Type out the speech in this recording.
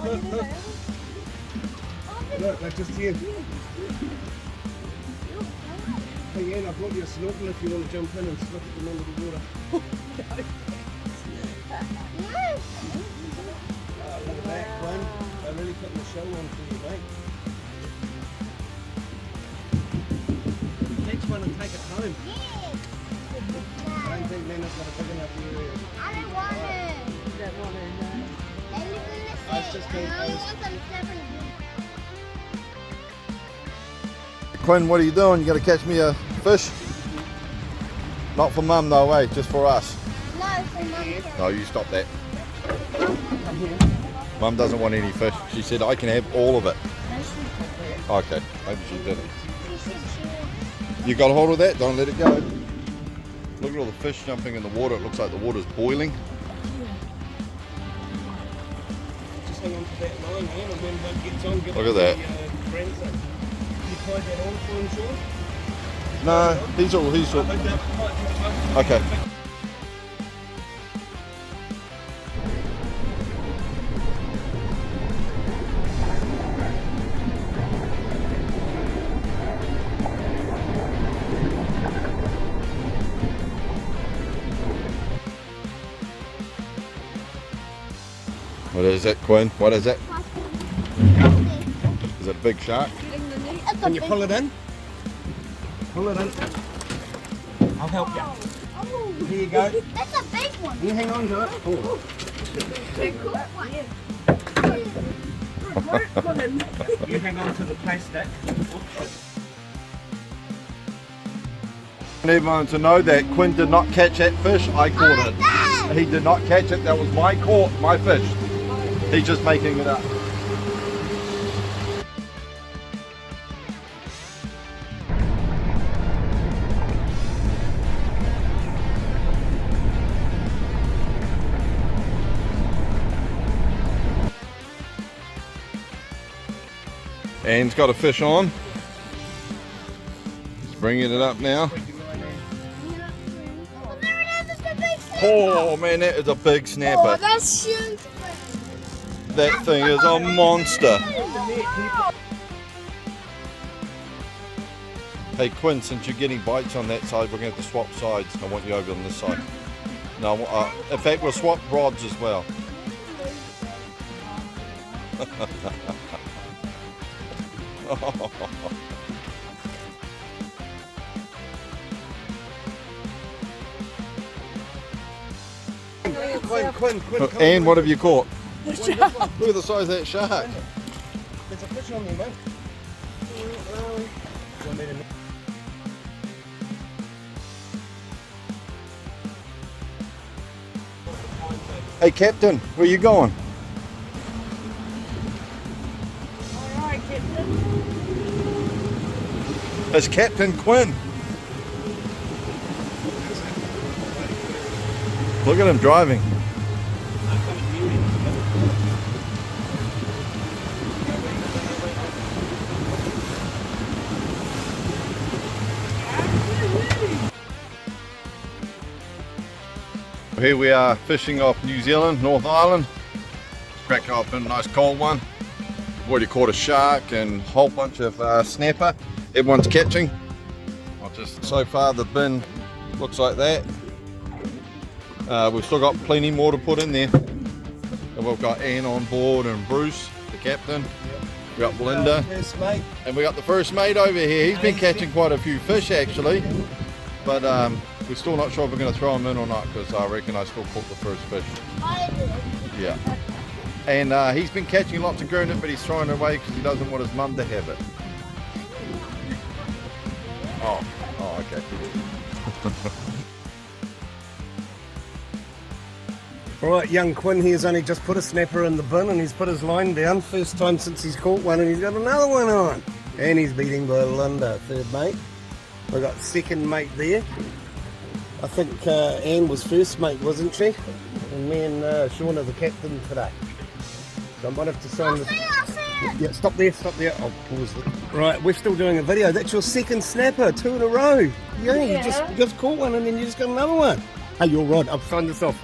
look. Look, they're just here. Hey Ian, I've got you a snorkel if you want to jump in and slip them under the water. Look at that, Quinn. They're really putting the show on for you, mate. Catch one and take it home. I don't think Nana's got a big enough area. I don't want it. You don't want it, no. They live in the sea. I only want them 7. Quinn, what are you doing? You going to catch me a fish? Not for Mum though, eh? Just for us. No, for Mum. No, you stop that. Mum doesn't want any fish. She said I can have all of it. Okay, maybe she didn't. You got a hold of that? Don't let it go. Look at all the fish jumping in the water. It looks like the water's boiling. Just hang on to that line, Ian, and when one gets on, give Look it at that. the friends. You tied that on for him, Sean? No, he's all. I think that tight. Okay. What is it, Quinn? What is it? Is it a big shark? Can you pull it in? Pull it in. I'll help you. Here you go. That's a big one. You hang on to it. Oh. You hang on to the plastic. I need everyone to know that Quinn did not catch that fish. I caught it. He did not catch it. That was my fish. He's just making it up. And he's got a fish on. He's bringing it up now. Oh man, that is a big snapper. Oh, that's huge. That thing is a monster. Hey Quinn, since you're getting bites on that side, we're going to have to swap sides. I want you over on this side. No, in fact, we'll swap rods as well. Quinn, And what have you caught? Look at the size of that shark. There's a fish on there, mate. Hey Captain, where you going? Alright, Captain. It's Captain Quinn. Look at him driving. Here we are fishing off New Zealand, North Island. Crack open a nice cold one. Already caught a shark and a whole bunch of snapper. Everyone's catching. So far the bin looks like that. We've still got plenty more to put in there. And we've got Anne on board and Bruce, the captain. We've got Belinda. And we got the first mate over here. He's been catching quite a few fish actually. But we're still not sure if we're going to throw him in or not because I reckon I still caught the first fish. Yeah. And he's been catching lots of gurnett, but he's throwing it away because he doesn't want his mum to have it. Oh, okay. Right, young Quinn here's only just put a snapper in the bin and he's put his line down. First time since he's caught one and he's got another one on. And he's beating Belinda, third mate. We've got second mate there. I think Anne was first mate, wasn't she? And me and Sean are the captain today. So I might have to sign this. I'll see it. Yeah, stop there. I'll pause it. Right, we're still doing a video. That's your second snapper, 2 in a row. Yeah, you just caught one and then you just got another one. Hey, you're right. I've signed this off.